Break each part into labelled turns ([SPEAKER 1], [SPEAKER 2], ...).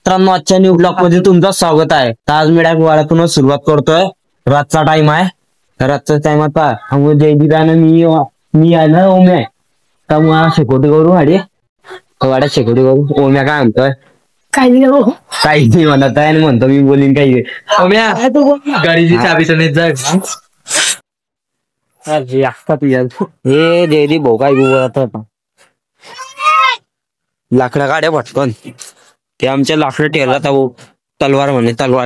[SPEAKER 1] मित्रांनो, आजच्या new blog मध्ये तुमचं स्वागत आहे. तर आज मी डायरेक्ट वाड्यातून सुरुवात करतोय. रातचा टाइम आहे. रातचा टाइम आता जयदीपानं मी आहे ना ओम्या, तर मग शेकोटी करू वाड्यात शेकोटी करू. ओम्या काय म्हणतोय? काही नाही म्हणत आहे आणि म्हणतो मी बोलीन काही. ओम्या गाडीची चाबी तर नाही जाय हे जयदीप भाऊ काय बोलत लाकडा काढ्या पटकन. ते आमच्या लाकडं ठेरत आहो. तलवार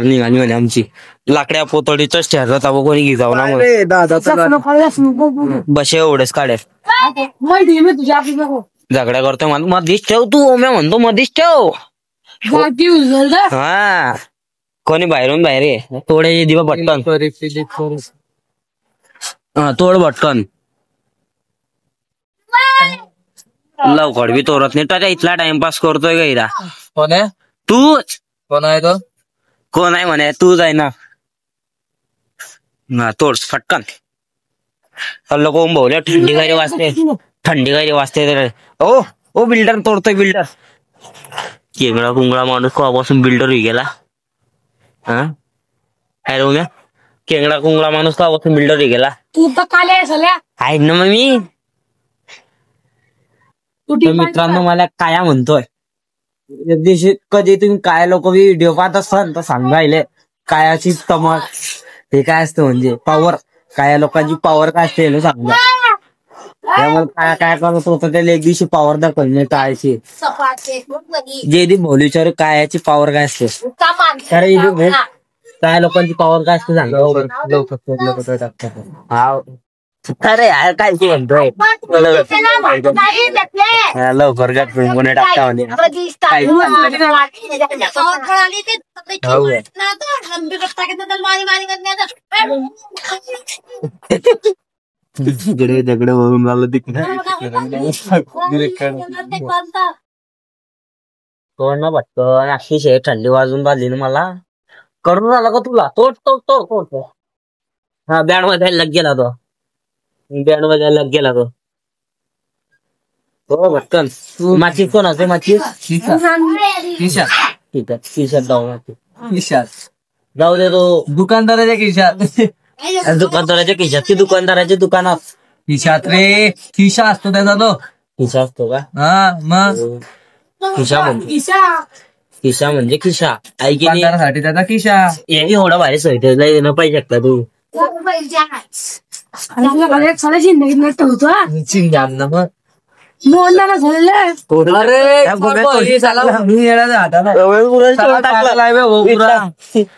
[SPEAKER 1] निघाली म्हणे आमची. लाकड्या पोतडीच ठेरत आहो. कोणी घेजाव ना बसे एवढेच काढ्या झगड्या करतोय. मधीच ठेव तू. ओम्या म्हणतो मधीच ठेव. हा कोणी बाहेरून बाहेर आहे. थोडे दिवा पटकन. हा तोड पटकन. लवकर बी तोरत नाही. तर इथला टाइमपास करतोय का इरा? कोण आहे तूच? कोण आहे तो? कोण आहे म्हणे? तूच आहे ना. तोड फटकन. लोक भाऊल्या थंडी गाडी वाजते. ओ बिल्डर तोडतोय बिल्डर. केंगळा कुंगळा माणूस कवापासून बिल्डर होई गेला. हा हॅलो म्या केंगडा कुंगळा माणूस कवापासून बिल्डर होई गेला. तू तर काले आहे ना मग मी. मित्रांनो, मला काया म्हणतोय. कधी तुम्ही काय लोक व्हिडिओ पाहत असाल तर सांगायले कायाची तमक हे काय असतं म्हणजे पॉवर. काय लोकांची पॉवर काय असते सांगा. त्यामुळे काय करत होतं त्याला एक दिवशी पॉवर दाखवली कायची. जे भाऊ विचार कायाची पॉवर काय असते. काय लोकांची पॉवर काय असते सांगा. हा अरे यार काय की म्हणतोय. लवकर कोणी टाकता म्हणे. दगड वळून झालं तिकडे. कोण ना भटकन अशी थंडी वाजून बाजली ना मला. करून आला का तुला? तोड. हा बँड मध्ये लग गेला तो. हो भटकन. माची कोण असते? माची खिशात जाऊ दे. तो दुकानदाराच्या खिशात की दुकानदाराच्या दुकानात खिशात रे. खिशा असतो त्याचा. तो खिशा असतो का? हा मग खिशा म्हणजे खिशा ऐकी त्याचा खिशा. एवढा भारी स्वेटरला येणं पाहिजे शकता तू.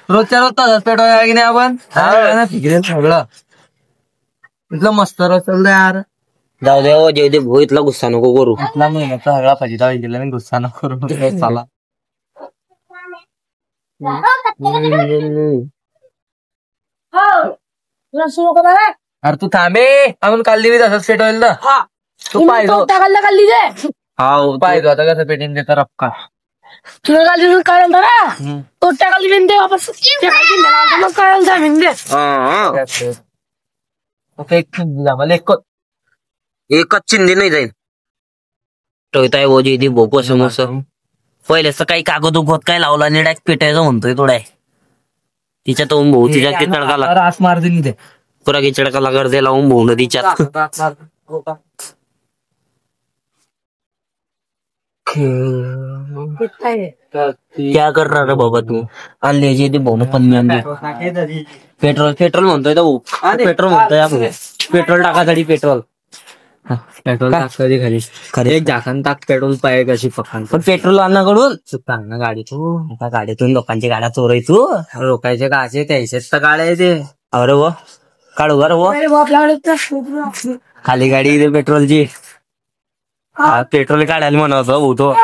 [SPEAKER 1] रोजच्या रोज तसंच पेटवायला की नाही आपण. सगळं इथलं मस्त रचल यार. जाऊ दे जयदेव भाऊ, इथला गुस्सा नको करू. इथला महिन्याचा सगळा फजिता गेला मी. गुस्सा नको करू. चला अरे तू थांबे. आपण काढली मी तसंच पेटवायला ना. तू पाहिजे पाहिजे आता कसं पेटीन देता रपका. एकच चिंदी नाही जाईल. टोयताय वो जी भोको समोस पहिलेच काही कागद उगवत काय लावला आणि डायरेक्ट पेटायचं म्हणतोय थोडा. तिच्या तो भाऊ तिच्या तडकाला रास मार दिली. ते पुरा चिडकाला गर्दे लावून भाऊ नदीच्या. क्या कर रहा रे बाबा तू? आणले जे भाऊ न पण पेट्रोल म्हणतोय भाऊ. पेट्रोल म्हणतोय. पेट्रोल टाकासाठी पेट्रोल टाकतोय खाली. एक झाकण टाक पेट्रोल पाहिजे कशी पकडून. पण पेट्रोल अन्नाकडून चुकतान ना गाडी. तू गाडीतून लोकांची गाड्या चोराय. तू लोकांचे गाचे त्याच्यात तर गाड्या येते. अरे व काढू गर वो खाली गाडी पेट्रोलची. पेट्रोल काढायला म्हणत भाऊ तो.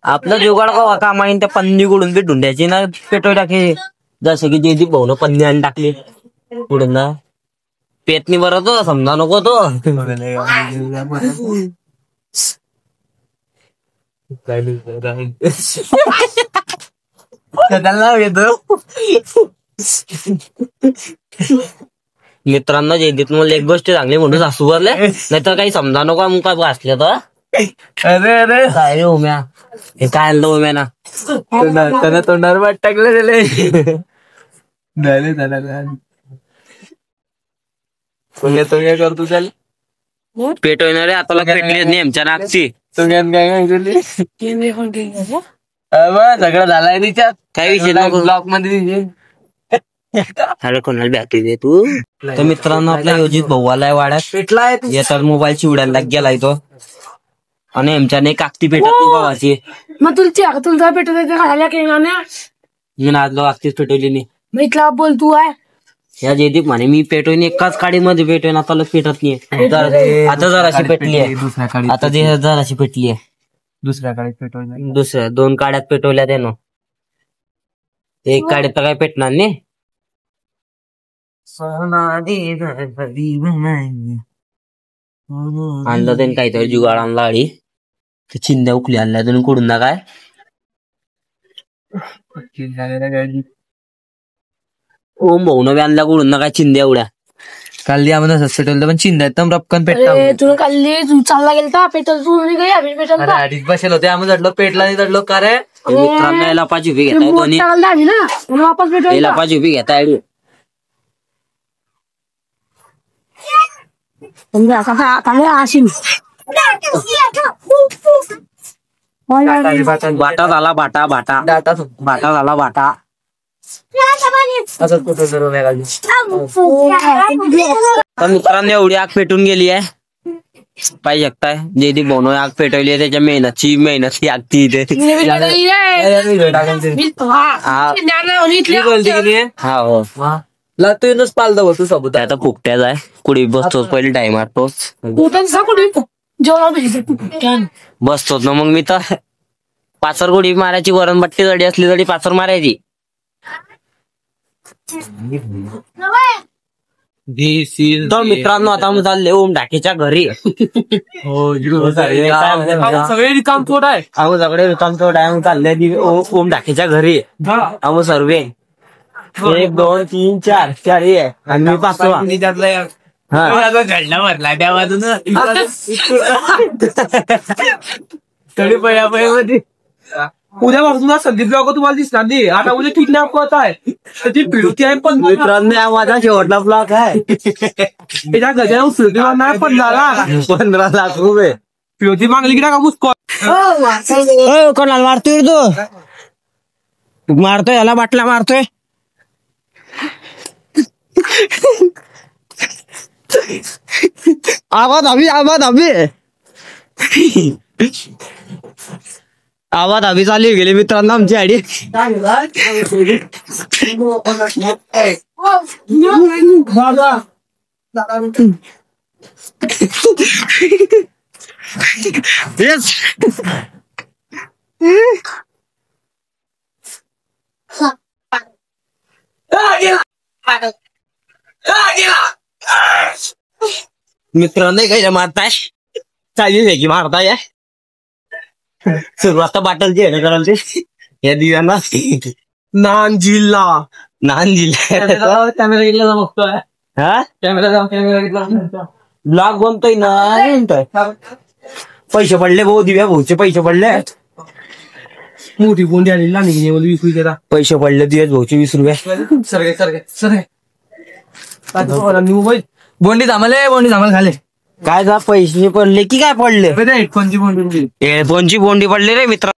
[SPEAKER 1] आपलं जुगाड काम आहे. त्या पन्नीकडून बी ढुंड्याची ना पेट्रोल टाके. जसं की जयदीप भाऊ न पन्नी आणि टाकली पुढून ना. पेतनी बरं तो समजा नको तो. मित्रांनो जयदीप मला एक गोष्ट चांगली म्हणून सासू भरले. नाहीतर काही समजा नको मग काय असले तर
[SPEAKER 2] अरे अरे
[SPEAKER 1] काय रे उम्या, हे काय आणलं उम्या ना?
[SPEAKER 2] त्याला तोंडावर वाट टाकलं गेले. झाले झाला तो काय करतो त्याला
[SPEAKER 1] पेट होणार आता पेटली नाही आमच्या नागची.
[SPEAKER 2] तो काय सगळं झालाय तिच्यात.
[SPEAKER 1] काय विषय नको
[SPEAKER 2] ब्लॉक मध्ये
[SPEAKER 1] अरे कोणाला बॅटरी दे तू. तर मित्रांनो आपल्या योजित भाऊ आलाय वाड्यात.
[SPEAKER 2] पेटलाय
[SPEAKER 1] येतात मोबाईल चिवड्याला गेलाय तो. आणि आमच्याने कागती पेटत तू गावाची.
[SPEAKER 3] मग तुला पेटवायचं
[SPEAKER 1] मी नादलो कागतीच पेटवली नाही.
[SPEAKER 3] मग इथला बोल तू आहे.
[SPEAKER 1] या जयदीप म्हणे मी पेटवून एकाच काडीमध्ये पेटवून आता पेटत नाही. आता जराशी पेटली आहे.
[SPEAKER 2] दुसऱ्या काळी
[SPEAKER 1] आता ते जराशी पेटली आहे.
[SPEAKER 2] दुसऱ्या काळी पेटवली
[SPEAKER 1] दुसऱ्या 2 काड्यात पेटवल्या त्यानं. एक काड्यात तर काय पेटणार नाही. आणलं त्याने काहीतरी जुगाड आणला आडी. ते चिंध्या उकली आणल्या तुम्ही कुडून ना काय. ओम भाऊ नव्या आणल्या कुडून ना काय चिंध्या एवढ्या.
[SPEAKER 2] काल आम्हाला पेटवलं पण चिंदा एकदम रपकन
[SPEAKER 3] अरे
[SPEAKER 2] पेटला.
[SPEAKER 3] तुला काढली तू चालला गेलता पेटल तू आणि काही आम्ही पेटल
[SPEAKER 2] अरे आधीच बसेल होते आम्ही चढलो पेटला नाही चढलो का रे.
[SPEAKER 1] मित्रांनो याला 5 उभी घेताय दोन्ही.
[SPEAKER 3] आम्ही ना म्हणून वापस
[SPEAKER 1] याला
[SPEAKER 3] पेटवला.
[SPEAKER 1] 5 उभी घेताय.
[SPEAKER 3] समजा आता आशीन
[SPEAKER 1] बाटा झाला बाटा बाटा
[SPEAKER 2] डाटा
[SPEAKER 1] बाटा झाला बाटा.
[SPEAKER 2] असं कुठं जरूर
[SPEAKER 1] तर मित्रांनो एवढी आग पेटून गेली आहे. पाहिजे शकताय जयदीप भाऊन आग पेटवली आहे. त्याच्या मेहनतची आग ती इथे. हा हो
[SPEAKER 2] तूच पालदा बसू सोबत
[SPEAKER 1] आता फुकट्याच आहे. कुडी बसतोच पहिले टाइम मारतोच. बसतोच ना मग मी तर 5 गोडी मारायची. वरण बट्टी जडी असली तरी 5 मारायची. तर मित्रांनो आता मी चालले ओम ढाकेच्या घरी.
[SPEAKER 2] सगळे रिकाम थोड आहे.
[SPEAKER 1] आम्ही सगळे रिकाम थोड आहे. चालले ओम ढाकेच्या घरी. आम्ही सर्वे 1 2 3 4 4 आहे आणि मी 5वा.
[SPEAKER 2] झडला भरला त्या बाजून तरी मध्ये उद्यापासून संदीप ब्लॉग तुम्हाला दिसणार नाही. आता उद्या किडनॅप होत आहे. त्याची फिरती आहे पण
[SPEAKER 1] मित्रांनो माझा शेवटला ब्लॉग आहे.
[SPEAKER 2] त्याच्या गजाला फिरतीवर नाही पण झाला
[SPEAKER 1] 15 लाख रुपये
[SPEAKER 2] फिरती मागली की का मुस्को
[SPEAKER 1] कोणाला मारतोय तू. मारतोय याला बाटला मारतोय. आवाज हवी चालू गेली मित्रांनो आमची आडी. मित्रांनो काही मारताय चालीस आहे की मारताय. सुरुवात तर बाटलची आहे ना कराल ते या दिव्यांना.
[SPEAKER 2] नान जिल्हा
[SPEAKER 1] कॅमेरा बघतोय. हा
[SPEAKER 2] कॅमेरा
[SPEAKER 1] ब्लॉग बनतोय ना म्हणतोय. पैसे पडले भाऊ दिव्या भाऊचे पैसे पडले.
[SPEAKER 2] मोठी बोंडी आली लहान 20 रुपये
[SPEAKER 1] पैसे पडले दिव्या भाऊचे 20 रुपये.
[SPEAKER 2] सर बोंडी थांबले खाले.
[SPEAKER 1] काय जा पैसे पडले की काय पडले.
[SPEAKER 2] हेडफोनची
[SPEAKER 1] बोंडी पडले रे मित्र.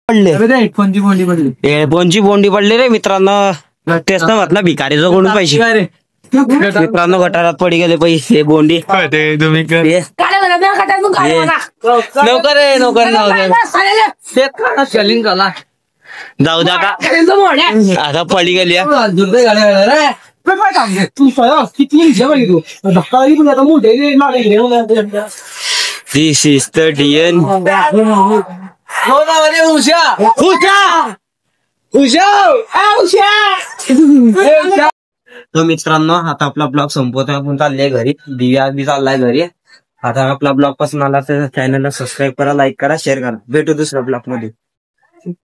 [SPEAKER 1] हेडफोनची बोंडी पडली रे मित्रांनो. तेच ना म्हटलं भिकारीचं कोण पैसे. मित्रांनो गटारात पडी गेले पैसे बोंडी. जाऊ द्या का आता पडी गेली. दिस इज द डीएन. तो मित्रांनो आता आपला ब्लॉग संपवतोय, आपण चाललोय घरी. दिव्या बी चाललाय घरी. आता आपला ब्लॉग पासून आला तर चॅनलला सबस्क्राईब करा, लाईक करा, शेअर करा. भेटू दुसऱ्या ब्लॉग मध्ये.